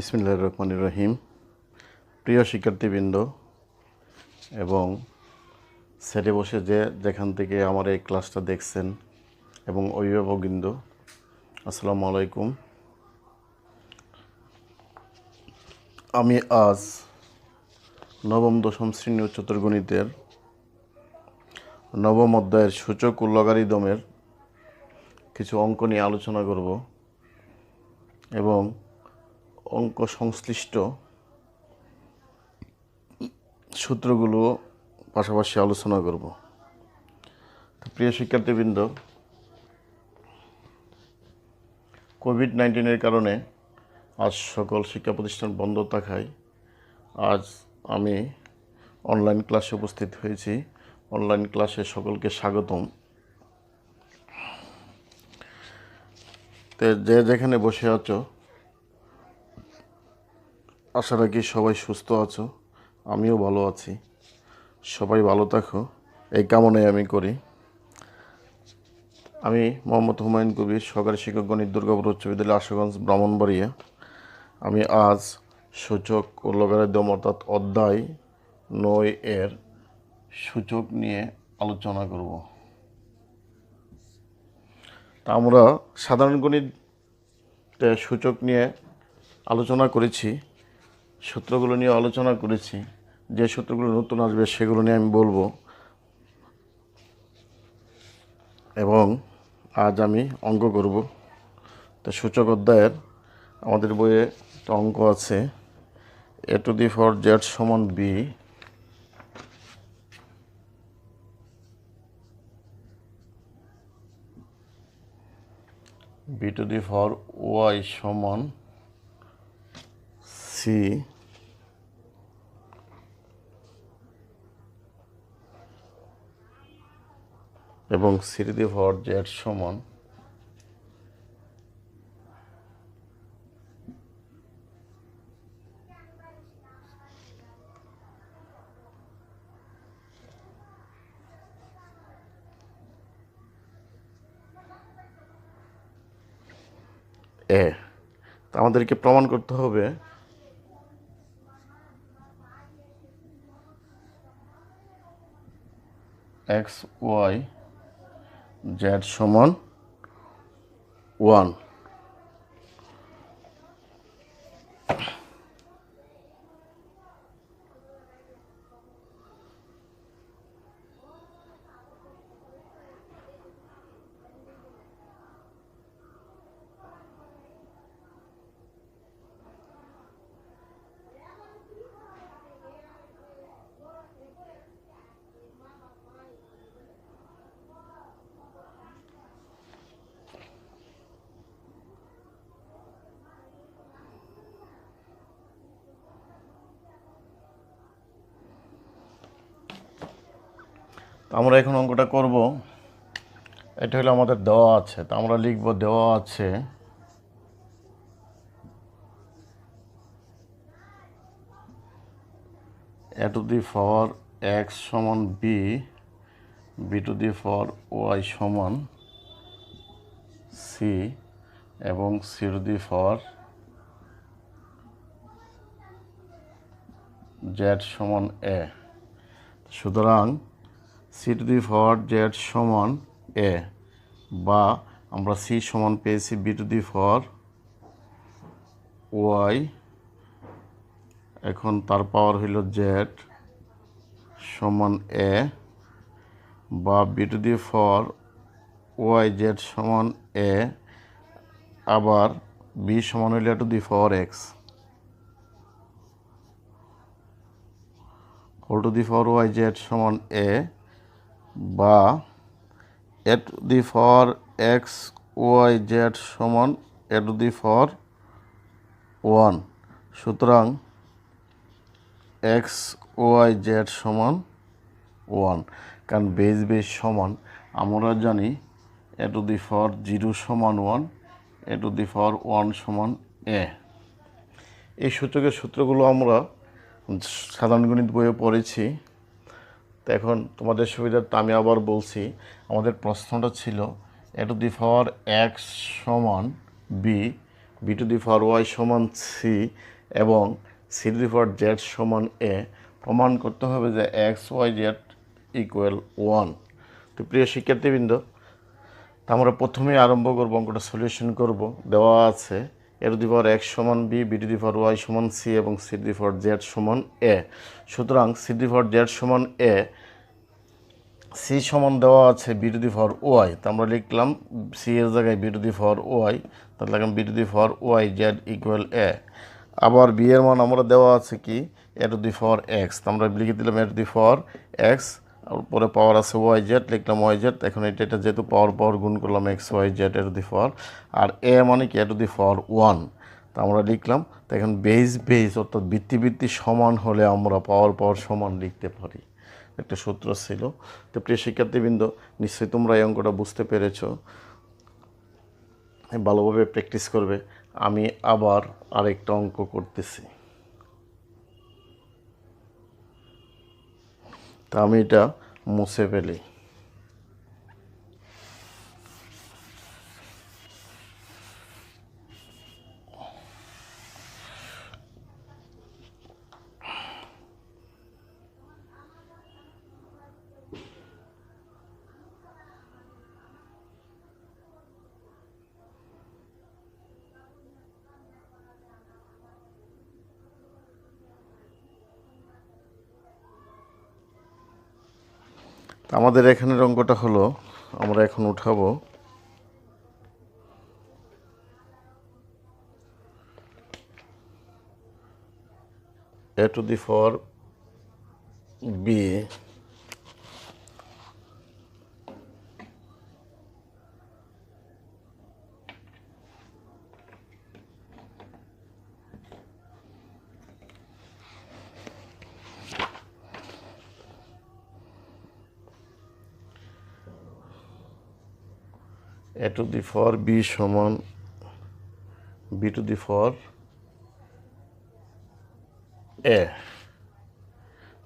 বিসমিল্লাহির রহমানির রহিম। প্রিয় শিক্ষার্থীবৃন্দ এবং সেটে বসে যেখান থেকে আমার এই ক্লাসটা দেখছেন এবং অভিভাবকবৃন্দ, আসসালামু আলাইকুম। আমি আজ নবম দশম শ্রেণী উচ্চতর গণিতের নবম অধ্যায়ের সূচক ও লগারিদমের কিছু অঙ্ক নিয়ে আলোচনা করব এবং অঙ্ক সংশ্লিষ্ট সূত্রগুলো পাশাপাশি আলোচনা করব। তো প্রিয় শিক্ষার্থীবৃন্দ, কোভিড-19-এর কারণে আজ সকল শিক্ষা প্রতিষ্ঠান বন্ধ থাকায় আজ আমি অনলাইন ক্লাসে উপস্থিত হয়েছি। অনলাইন ক্লাসে সকলকে স্বাগতম। তো যে যেখানে বসে আছো, আশা রাখি সবাই সুস্থ আছো, আমিও ভালো আছি। সবাই ভালো থাকো এই কামনাই আমি করি। আমি মোহাম্মদ হুমায়ুন কবির, সহকারী শিক্ষক গণিত, দুর্গাপুর উচ্চ বিদ্যালয়, আশুগঞ্জ, ব্রাহ্মণবাড়িয়া। আমি আজ সূচক ও লগারিদম অর্থাৎ অধ্যায় 9 সূচক নিয়ে আলোচনা করব। তা আমরা সাধারণ গণিতে সূচক নিয়ে আলোচনা করেছি, সূত্রগুলো নিয়ে আলোচনা করেছি। যে সূত্রগুলো নতুন আসবে সেগুলো নিয়ে আমি বলবো। এবং আজ আমি অঙ্ক করব। তো সূচক অধ্যায়ের আমাদের বইয়ে একটা অঙ্ক আছে, a⁴z সমান b, b⁴y সমান c এবং c⁴z সমান a। তা আমাদেরকে প্রমাণ করতে হবে x, y, z সমান 1। আমরা এখন অঙ্কটা করব। এটা হলো আমাদের দেওয়া আছে, তা আমরা লিখব দেওয়া আছে a⁴x সমান b, b⁴y সমান c এবং c⁴z সমান a। সুতরাং c⁴z সমান a, বা আমরা c সমান পেয়েছি b⁴y, এখন তার পাওয়ার হইল z সমান a, বা b⁴yz সমান a, আবার b সমান হইল a⁴x a⁴yz সমান a, বা a⁴xyz সমান a⁴1। সুতরাং xyz সমান 1, কারণ বেজ সমান। আমরা জানি a⁴0 সমান 1, a⁴1 সমান a। এই সূচকের সূত্রগুলো আমরা সাধারণ গণিত বইয়ে পড়েছি। তো এখন তোমাদের সুবিধার্থে আমি আবার বলছি। আমাদের প্রশ্নটা ছিল a⁴x সমান b, b to the power Y সমান সি এবং C to the power Z সমান এ প্রমাণ করতে হবে যে এক্স ওয়াই জেড ইকুয়াল 1। তো প্রিয় শিক্ষার্থীবৃন্দ, আমরা প্রথমেই আরম্ভ করব, অঙ্কটা সলিউশন করব। দেওয়া আছে A to the power X সমান B, B to the power Y সমান সি এবং C to the power Z সমান এ। সুতরাং C to the power Z সমান এ, সি সমান দেওয়া আছে B to the power Y, তো আমরা লিখলাম সি এর জায়গায় B to the power Y, তাহলে লিখলাম B to the power Y Z equal A. আবার বি এর মান আমরা দেওয়া আছে কি A to the power x, তো আমরা লিখে দিলাম A to the power x, পরে পাওয়ার আছে ওয়াই জেড, লিখলাম ওয়াই জেড। এখন এটা যেহেতু পাওয়ার পাওয়ার গুণ করলাম X Y Z A to the power, আর এ মানে কি এ টু দি পাওয়ার 1, তো আমরা লিখলাম। তো এখন বেস অর্থাৎ ভিত্তি সমান হলে আমরা পাওয়ার পাওয়ার সমান লিখতে পারি, একটা সূত্র ছিল। তো প্রিয় শিক্ষার্থীবৃন্দ, নিশ্চয়ই তোমরা এই অঙ্কটা বুঝতে পেরেছ, ভালোভাবে প্র্যাকটিস করবে। আমি আবার আরেকটা অঙ্ক করতেছি, তা আমি এটা মুছে ফেলি। আমাদের এখানের অঙ্কটা হলো, আমরা এখন উঠাবো A to the power B A to the power B সমান B to the power A.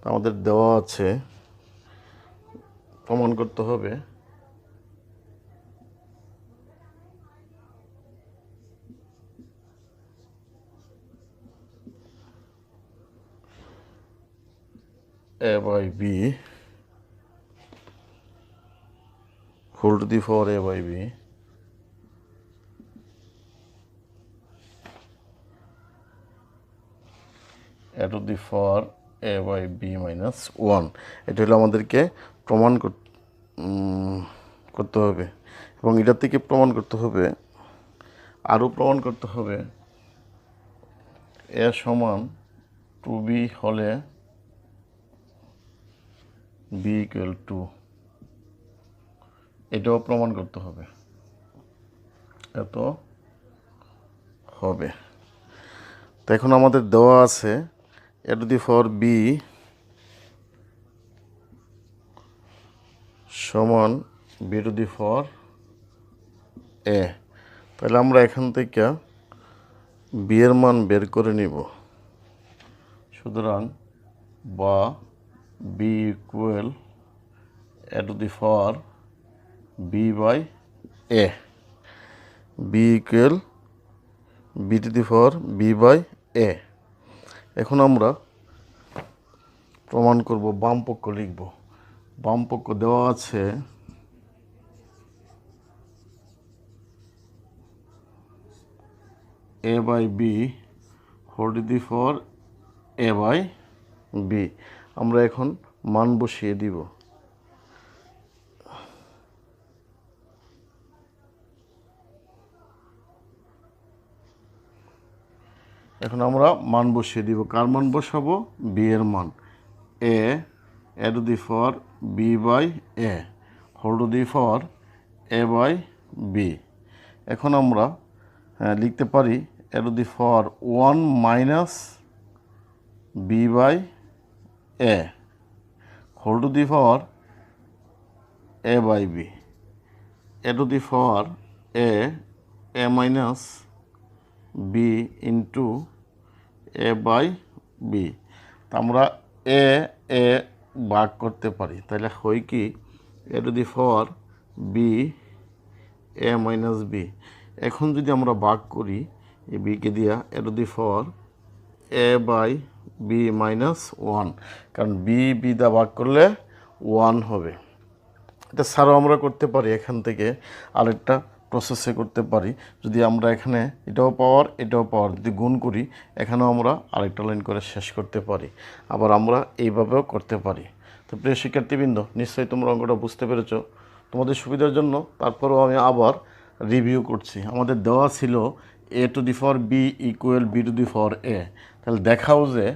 আমাদের দেওয়া আছে, প্রমাণ করতে হবে A by B whole to the power A by B A to the power A by B minus 1। এটা হলো আমাদেরকে প্রমাণ করতে হবে, এবং এটার থেকে প্রমাণ করতে হবে, আরও প্রমাণ করতে হবে এ সমান 2b হলে বি ইকুয়াল 2, এটাও প্রমাণ করতে হবে, এত হবে। তো এখন আমাদের দেওয়া আছে A to the power B সমান B to the power A, তাহলে আমরা এখান থেকে বি এর মান বের করে নিব। সুতরাং বা B equal A to the power B by A, B equal B to the power B by A. এখন আমরা প্রমাণ করব, বাম পক্ষ লিখব। বাম পক্ষ দেওয়া আছে A by B whole to the power A by B. আমরা এখন মান বসিয়ে দিব। এখন আমরা মান বসিয়ে দিব, কার মান বসাবো? বি এর মান। A to the power B by A whole to the power A by B. এখন আমরা লিখতে পারি A to the power 1 minus B by A whole to the power A by B, A to the power A minus B into A by B. তা আমরা A ভাগ করতে পারি, তাহলে হয় কি A to the power B A minus B. এখন যদি আমরা ভাগ করি এই বিকে দিয়া A to the power A by B minus one, কারণ বি দা ভাগ করলে ওয়ান হবে। এটা ছাড়াও আমরা করতে পারি, এখান থেকে আরেকটা প্রসেসে করতে পারি। যদি আমরা এখানে এটাও পাওয়ার যদি গুণ করি, এখানেও আমরা আরেকটা লাইন করে শেষ করতে পারি। আবার আমরা এইভাবেও করতে পারি। তো প্রিয় শিক্ষার্থীবৃন্দ, নিশ্চয়ই তোমরা অঙ্কটা বুঝতে পেরেছো। তোমাদের সুবিধার জন্য তারপরেও আমি আবার রিভিউ করছি। আমাদের দেওয়া ছিল A to the power B equal B to the power A. তাহলে দেখাও যে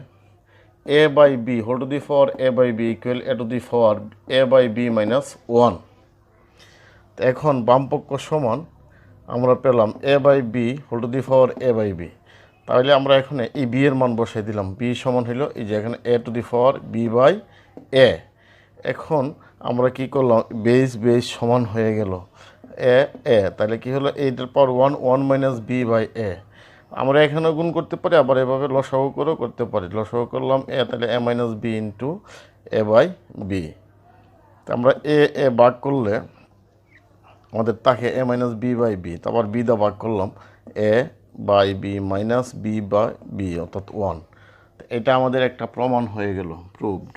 A by B whole to the power A by B equal A to the power A by B minus one. তো এখন বামপক্ষ সমান আমরা পেলাম A by B whole to the power A by B. তাহলে আমরা এখানে এই বি এর মান বসাই দিলাম। বি সমান হলো এই যে এখানে A to the power B by A. এখন আমরা কি করলাম, বেস সমান হয়ে গেল এ। তাহলে কি হলো, এইটার power one minus B by A. আমরা এখানেও গুণ করতে পারি, আবার এভাবে লসাগু করেও করতে পারি। লসাগু করলাম এ, তাহলে A minus B into A by B. তো আমরা এ ভাগ করলে আমাদের তাকে A minus B by B, তারপর বি দা ভাগ করলাম A by B minus B by B, অর্থাৎ ওয়ান। এটা আমাদের একটা প্রমাণ হয়ে গেল, প্রুভড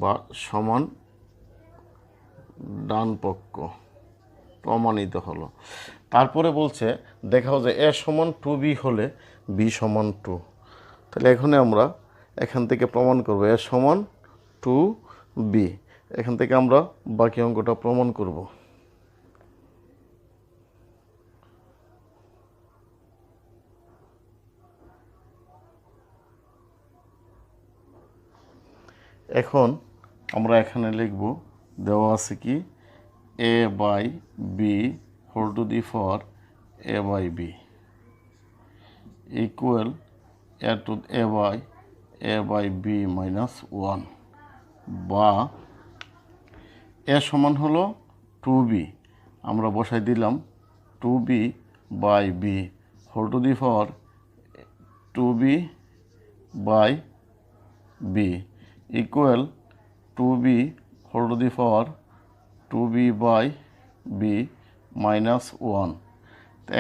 বা সমান ডান পক্ষ প্রমাণিত হলো। তারপরে বলছে দেখাও যে এ সমান টু বি হলে বি সমান টু। তাহলে এখানে আমরা এখান থেকে প্রমাণ করব এ সমান টু বি। এখান থেকে আমরা বাকি অঙ্কটা প্রমাণ করব। এখন আমরা এখানে লিখব, দেওয়া আছে কি A by B whole to the power A by B equal A by B minus one, বা এ সমান হলো টু বি। আমরা বসাই দিলাম two B by B whole to the power two B by B equal two B whole to the power two B by B minus one.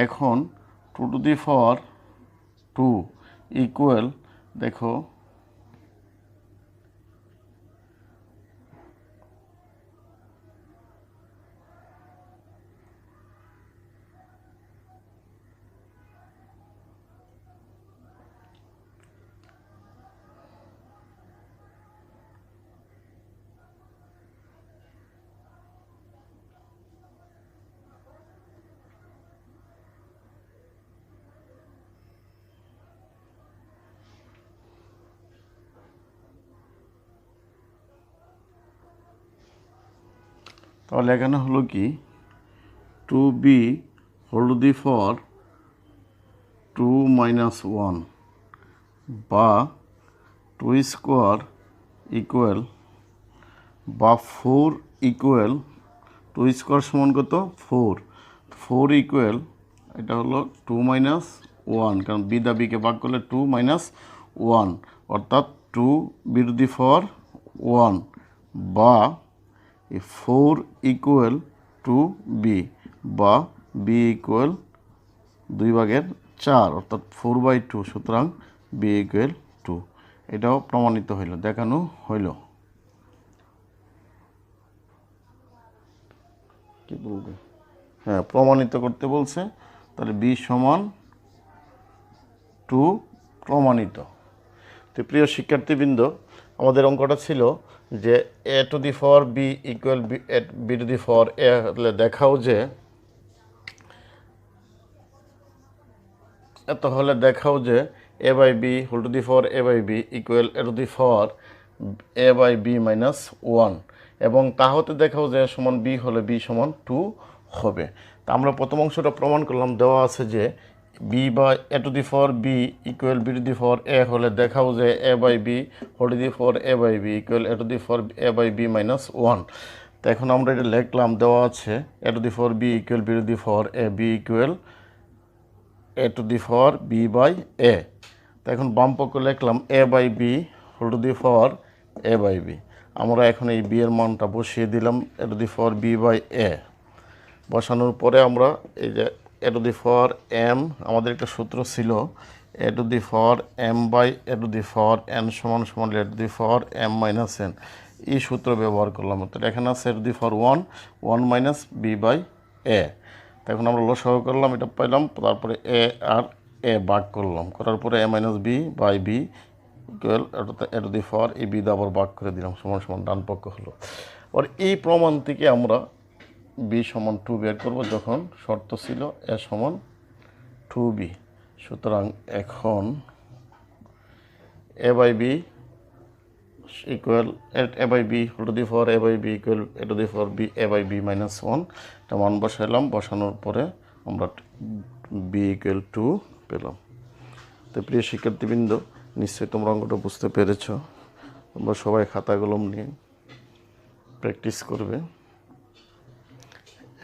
এখন two to the power two equal, দেখো তাহলে এখানে হলো কি two B whole to the power two minus one, বা two square equal, বা four equal, two square সমান কত ফোর ইকুয়াল, এটা হলো টু মাইনাস ওয়ান, কারণ বি দা বিকে ভাগ করলে টু মাইনাস ওয়ান, অর্থাৎ two b to the power one, বা ফোর ইকুয়াল টু বি, বা বি ইকুয়াল 2/4, অর্থাৎ 4/2। সুতরাং বি ইকুয়াল 2। এটাও প্রমাণিত হইল, দেখানো হইল। কি বলবে, হ্যাঁ প্রমাণিত করতে বলছে। তাহলে বি সমান 2 প্রমাণিত। তো প্রিয় শিক্ষার্থীবৃন্দ, আমাদের অঙ্কটা ছিল যে A to the power B equal B to the power A হলে দেখাও যে A by B whole to the power A by B equal A to the power A by B minus one, এবং তা হতে দেখাও যে সমান B হলে বি সমান 2 হবে। তা আমরা প্রথম অংশটা প্রমাণ করলাম। দেওয়া আছে যে B by A to the power B equal B to the power A হলে দেখাও যে A by B whole to the power A by B equal A to the power A by B minus one. তো এখন আমরা এটা লিখলাম, দেওয়া আছে A to the power B equal B to the power A, B equal A to the power B by A. তো এখন বাম পক্ষ লিখলাম A by B whole to the power A by B. আমরা এখন এই বি এর মানটা বসিয়ে দিলাম A to the power B by A. বসানোর পরে আমরা এই যে A to the power M, আমাদের একটা সূত্র ছিল A to the power M by A to the power N সমান সমান এ to the power M minus N, এই সূত্র ব্যবহার করলাম। অর্থাৎ এখানে আছে A to the power one minus B by A. এখন আমরা লসাগু করলাম, এটা পাইলাম, তারপরে এ আর এ ভাগ করলাম, করার পরে A minus B by B equal A to the power এই বি দিয়ে আবার ভাগ করে দিলাম, সমান সমান ডান পক্ষ হলো। আর এই প্রমাণ থেকে আমরা বি সমান 2 বের করব, যখন শর্ত ছিল এ সমান 2b। সুতরাং এখন A by B equal A by B whole to the power A by B equal A to the power B A by B minus 1, এটা মান বসাইলাম, বসানোর পরে আমরা বি ইকুয়াল 2 পেলাম। তো প্রিয় শিক্ষার্থীবৃন্দ, নিশ্চয়ই তোমরা অঙ্কটা বুঝতে পেরেছ। তোমরা সবাই খাতা কলম নিয়ে প্র্যাকটিস করবে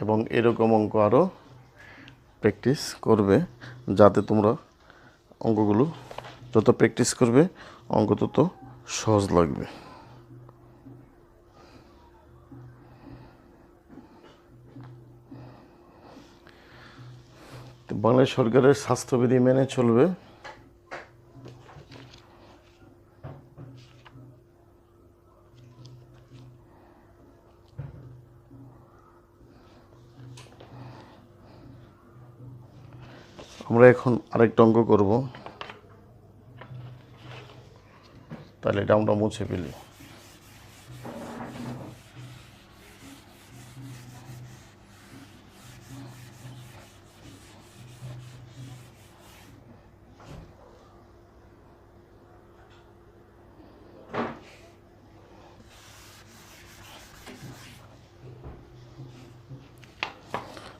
এবং এরকম অঙ্ক আরও প্র্যাকটিস করবে, যাতে তোমরা অঙ্কগুলো যত প্র্যাকটিস করবে অঙ্ক তত সহজ লাগবে। বাংলাদেশ সরকারের স্বাস্থ্যবিধি মেনে চলবে। আমরা এখন আরেকটা অঙ্ক করব, তাহলে এটা আমরা মুছে ফেলি।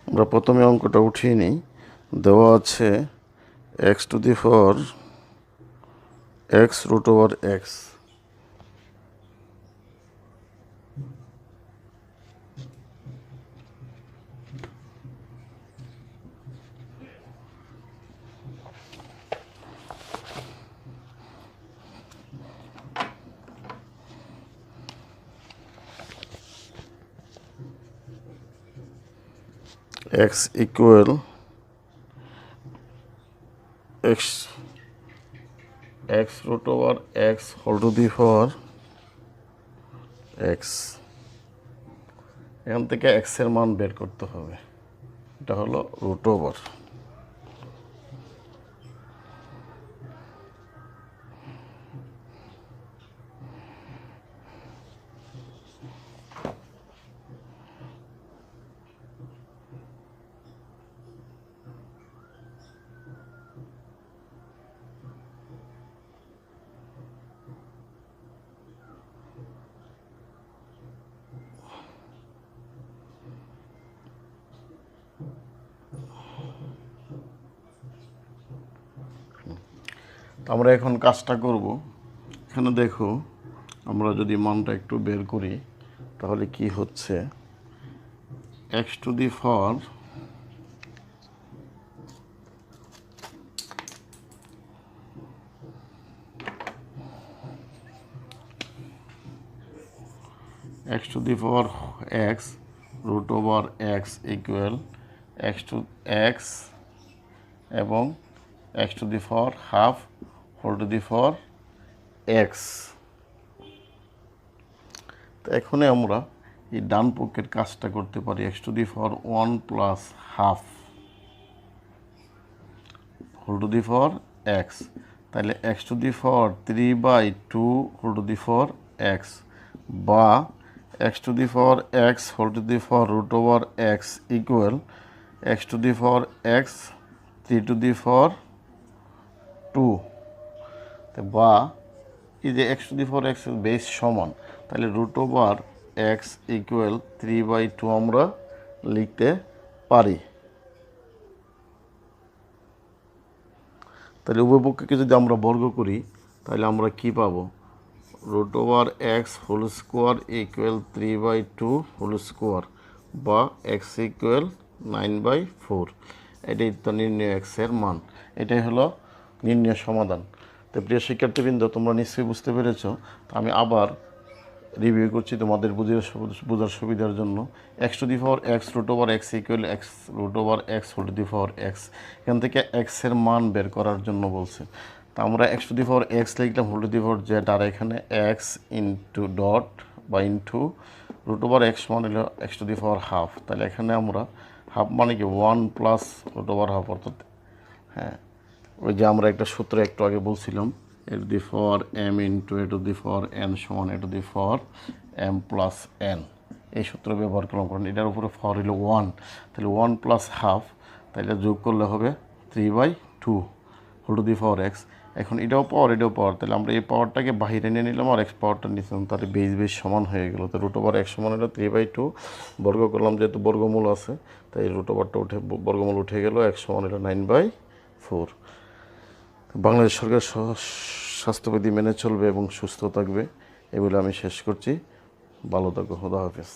আমরা প্রথমে অঙ্কটা উঠিয়ে নিই। দেওয়া আছে x to the power x root over x, x equal x root over x whole to the power x. এখান থেকে এক্সের মান বের করতে হবে, এটা হলো রুট ওভার। আমরা এখন কাজটা করব। এখানে দেখো, আমরা যদি মানটা একটু বের করি তাহলে কি হচ্ছে, x to the power x to the power x root over x equal x এবং x to the power half whole to the power x. তো এখানে আমরা এই ডান পক্ষের কাজটা করতে পারি, x to the power 1 plus half whole to the power x, তাহলে x to the power 3/2 whole to the power x, বা x to the power x whole to the power root over x equal x to the power x 3 to the power 2। বা এই যে x to the power x base সমান, তাহলে root over x equal 3/2 আমরা লিখতে পারি। তাহলে উভয় পক্ষকে যদি আমরা বর্গ করি তাহলে আমরা কি পাবো, root over x whole square equal 3/2 whole square, বা এক্স ইকুয়াল 9/4। এটাই তো নির্ণয় এক্সের মান, এটাই হলো নির্ণয় সমাধান। তো প্রিয় শিক্ষার্থীবৃন্দ, তোমরা নিশ্চয়ই বুঝতে পেরেছ। তো আমি আবার রিভিউ করছি তোমাদের বোঝার সুবিধার জন্য। X to the power x root over x equal x root over x whole to the power x. এখান থেকে এক্সের মান বের করার জন্য বলছে। তা আমরা x to the power x লিখলাম whole to the power z, আর এখানে এক্স ইন্টু ডট বা ইন্টু রুট ওভার এক্স মান হলো x to the power half. তাহলে এখানে আমরা হাফ মানে কি 1 প্লাস রুট ওভার হাফ, অর্থাৎ হ্যাঁ ওই যে আমরা একটা সূত্র একটু আগে বলছিলাম, a to the power m into a to the power N সমান এ to the power m plus n. এই সূত্র ব্যবহার করলাম, কারণ এটার উপরে পাওয়ার হলো 1, তাহলে 1 প্লাস হাফ, তাহলে যোগ করলে হবে 3/2 whole to the power x. এখন এটাও পাওয়ার, তাহলে আমরা এই পাওয়ারটাকে বাহিরে নিয়ে নিলাম আর এক্স পাওয়ারটা নিয়েছিলাম, তাহলে বেস সমান হয়ে গেল। তো রুট ওভার এক্স সমান হলো 3/2, বর্গ করলাম যেহেতু বর্গমূল আছে, তাই রুট ওভারটা বর্গমূল উঠে গেল, এক্স সমান হলো 9/4। বাংলাদেশ সরকার স্বাস্থ্যবিধি মেনে চলবে এবং সুস্থ থাকবে, এগুলো আমি শেষ করছি। ভালো থাকো, খোদা হাফেজ।